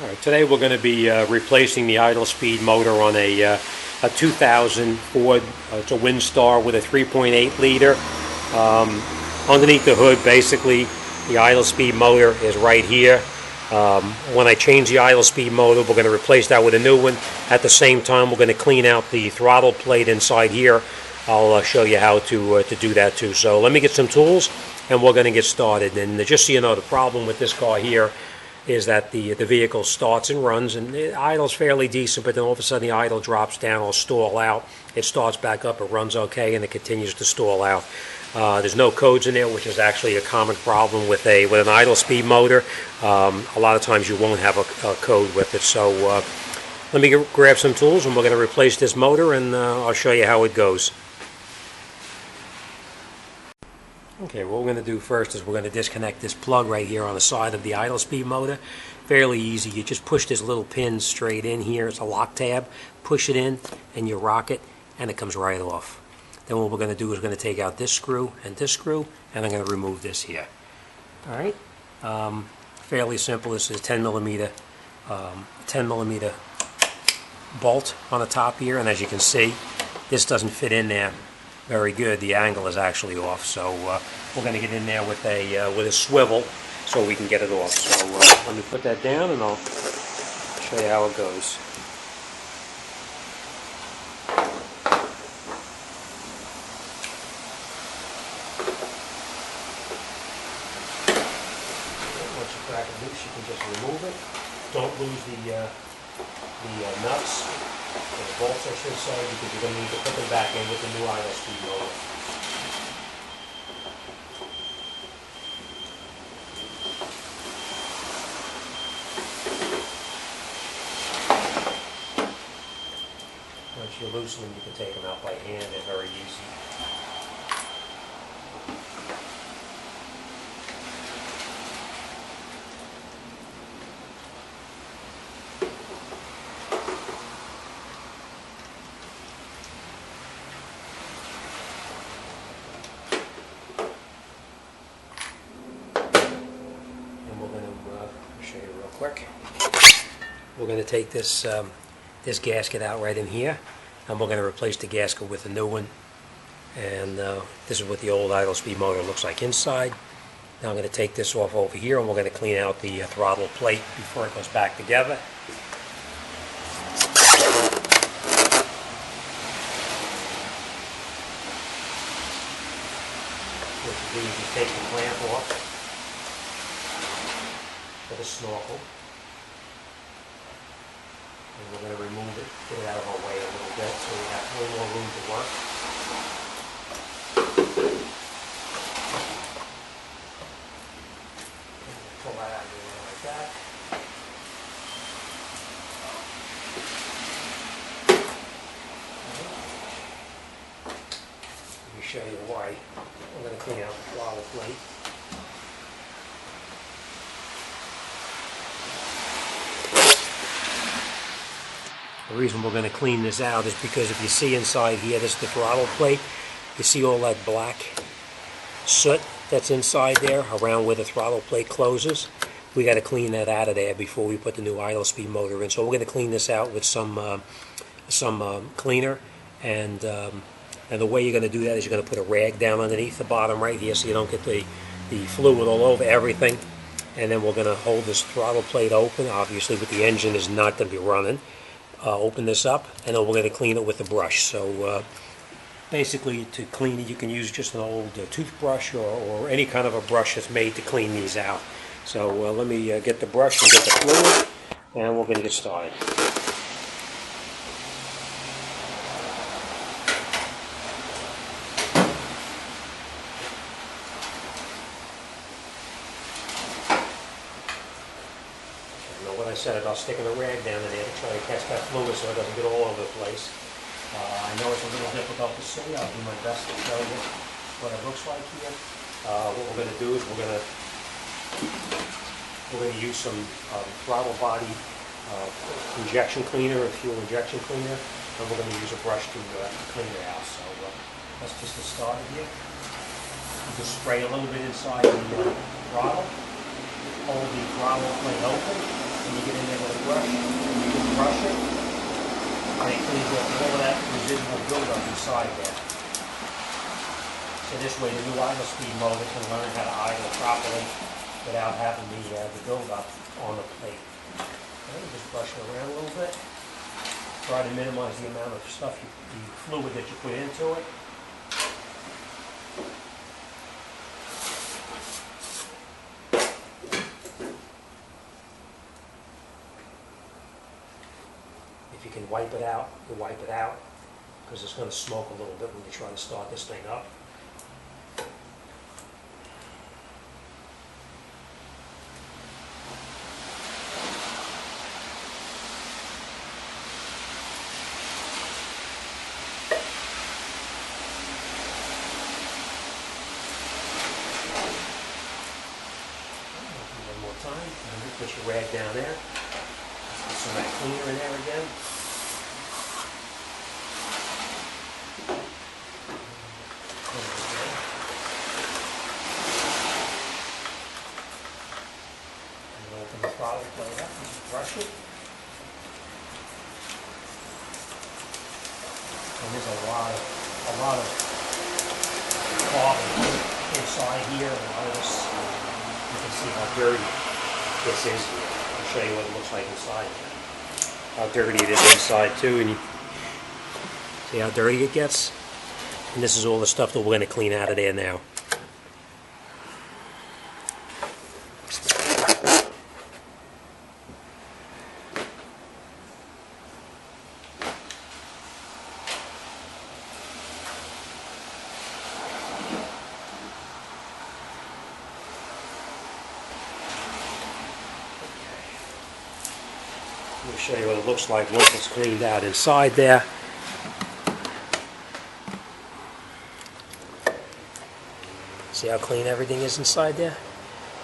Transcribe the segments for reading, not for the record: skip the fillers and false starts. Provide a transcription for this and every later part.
Alright, today we're going to be replacing the idle speed motor on a 2000 Ford, it's a Windstar with a 3.8 liter. Underneath the hood, basically, the idle speed motor is right here. When I change the idle speed motor, we're going to replace that with a new one. At the same time, we're going to clean out the throttle plate inside here. I'll show you how to do that too. So let me get some tools and we're going to get started. And just so you know, the problem with this car here is that the vehicle starts and runs, and it idles fairly decent, but then all of a sudden the idle drops down or stall out. It starts back up, it runs okay, and it continues to stall out. There's no codes in there, which is actually a common problem with an idle speed motor. A lot of times you won't have a code with it. So let me grab some tools, and we're going to replace this motor, and I'll show you how it goes. Okay, what we're going to do first is we're going to disconnect this plug right here on the side of the idle speed motor. Fairly easy. You just push this little pin straight in here. It's a lock tab. Push it in and you rock it and it comes right off. Then what we're going to do is we're going to take out this screw, and I'm going to remove this here. Alright, fairly simple. This is a 10 millimeter bolt on the top here, and as you can see, this doesn't fit in there very good. The angle is actually off, so we're going to get in there with a swivel so we can get it off. So let me put that down and I'll show you how it goes. Once you crack it loose, you can just remove it. Don't lose the nuts, or the bolts I should say, because you're going to need to put them back in with the new idle speed motor. Once you loosen them, you can take them out by hand. They're very easy. Show you real quick. We're going to take this this gasket out right in here, and we're going to replace the gasket with a new one. And this is what the old idle speed motor looks like inside. Now I'm going to take this off over here, and we're going to clean out the throttle plate before it goes back together. What you do is you take the clamp off with a snorkel, and we're going to remove it, get it out of our way a little bit so we have a little more room to work. Pull that out of the way like that. Let me show you why. I'm going to clean out the throttle plate. The reason we're going to clean this out is because if you see inside here, this is the throttle plate. You see all that black soot that's inside there around where the throttle plate closes. We got to clean that out of there before we put the new idle speed motor in. So we're going to clean this out with some cleaner, and the way you're going to do that is you're going to put a rag down underneath the bottom right here so you don't get the fluid all over everything. And then we're going to hold this throttle plate open. Obviously, with the engine is not going to be running. Open this up, and then we're going to clean it with a brush. So basically, to clean it, you can use just an old toothbrush or any kind of a brush that's made to clean these out. So let me get the brush and get the fluid, and we're going to get started. When I said it, I'll stick a rag down in there to try to catch that fluid so it doesn't get all over the place. I know it's a little difficult to see. I'll do my best to show you what it looks like here. What we're going to do is we're going to use some throttle body injection cleaner or fuel injection cleaner, and we're going to use a brush to clean it out. So that's just the start here. You just spray a little bit inside the throttle, hold the throttle plate open, and you get in there with a brush, and you can brush it, and it cleans off all of that residual buildup inside there. So this way the new idle speed motor can learn how to idle properly without having the buildup on the plate. Okay, just brush it around a little bit. Try to minimize the amount of stuff, the fluid that you put into it. If you can wipe it out, you wipe it out, because it's going to smoke a little bit when you try to start this thing up. One more time, and you put your rag down there. Put some of that cleaner in there again. Open the throttle plate up and just brush it. And there's a lot of cloth inside here. A lot of this, you can see how dirty this is. I'll show you what it looks like inside. How dirty it is inside too, and you see how dirty it gets. And this is all the stuff that we're going to clean out of there now. Let me show you what it looks like once it's cleaned out inside there. See how clean everything is inside there?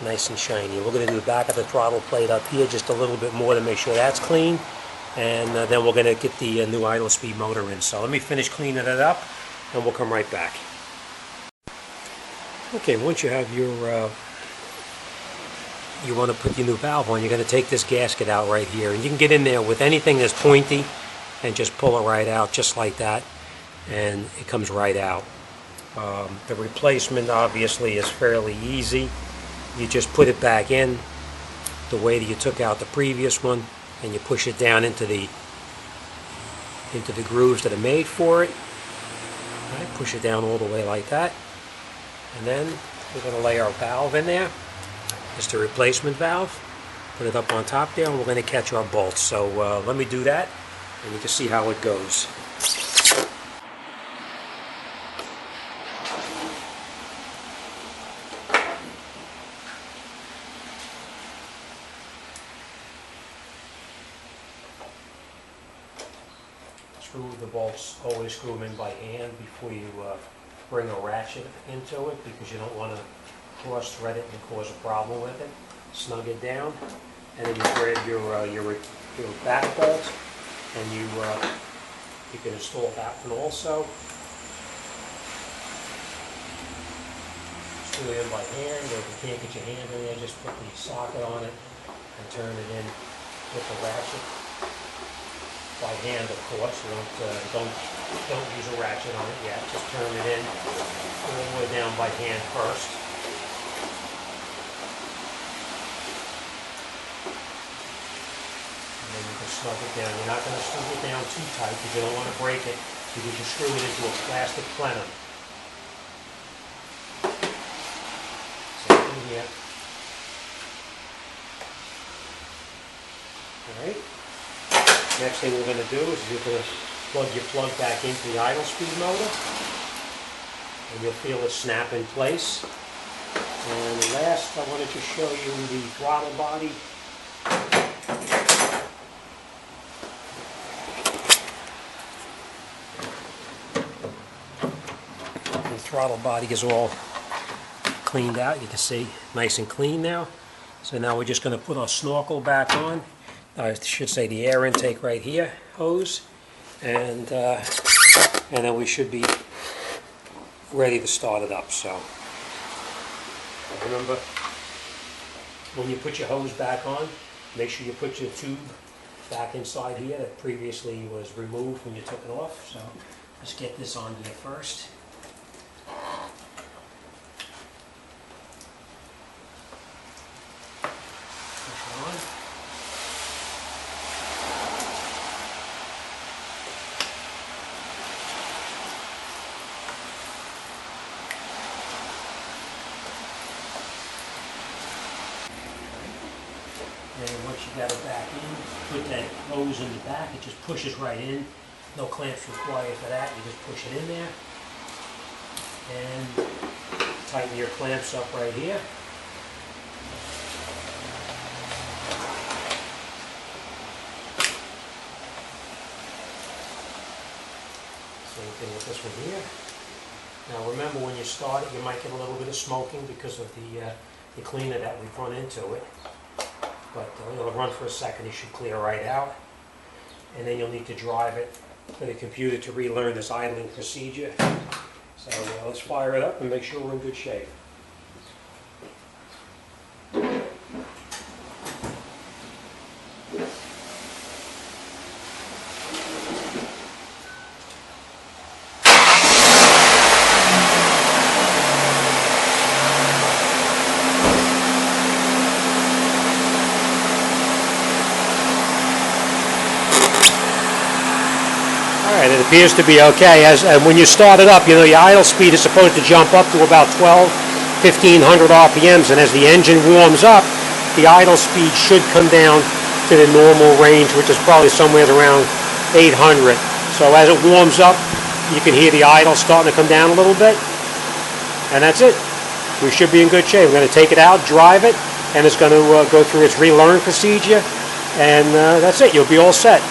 Nice and shiny. We're going to do the back of the throttle plate up here just a little bit more to make sure that's clean. And then we're going to get the new idle speed motor in. So let me finish cleaning it up and we'll come right back. Okay, once you have your you want to put your new valve on, you're going to take this gasket out right here, and you can get in there with anything that's pointy and just pull it right out just like that, and it comes right out. The replacement obviously is fairly easy. You just put it back in the way that you took out the previous one, and you push it down into the grooves that are made for it. Right, push it down all the way like that, and then we're going to lay our valve in there. It's the replacement valve. Put it up on top there, and we're going to catch our bolts. So let me do that, and you can see how it goes. Screw the bolts, always screw them in by hand before you bring a ratchet into it, because you don't want to cross thread it and cause a problem with it. Snug it down, and then you grab your back bolt, and you can install that one also. Screw it in by hand, or if you can't get your hand in there, just put the socket on it and turn it in with the ratchet. By hand, of course. Don't use a ratchet on it yet. Just turn it in all the way down by hand first. And then you can snug it down. You're not going to snug it down too tight because you don't want to break it. You can just screw it into a plastic plenum. Same thing here. All right. Next thing we're going to do is you're going to plug your plug back into the idle speed motor, and you'll feel it snap in place. And last, I wanted to show you the throttle body. The throttle body is all cleaned out. You can see nice and clean now. So now we're just going to put our snorkel back on. I should say the air intake right here, hose, and then we should be ready to start it up. So remember, when you put your hose back on, make sure you put your tube back inside here that previously was removed when you took it off. So let's get this on here first. Push it on. And once you got it back in, put that hose in the back, it just pushes right in. No clamps required for that, you just push it in there. And tighten your clamps up right here. Same thing with this one here. Now remember, when you start it, you might get a little bit of smoking because of the cleaner that we've run into it. But it'll run for a second, it should clear right out. And then you'll need to drive it for the computer to relearn this idling procedure. So let's fire it up and make sure we're in good shape. Alright, it appears to be okay. When you start it up, you know, your idle speed is supposed to jump up to about 1,500 RPMs, and as the engine warms up, the idle speed should come down to the normal range, which is probably somewhere around 800. So as it warms up, you can hear the idle starting to come down a little bit, and that's it. We should be in good shape. We're going to take it out, drive it, and it's going to go through its relearn procedure, and that's it. You'll be all set.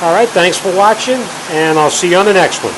All right, thanks for watching, and I'll see you on the next one.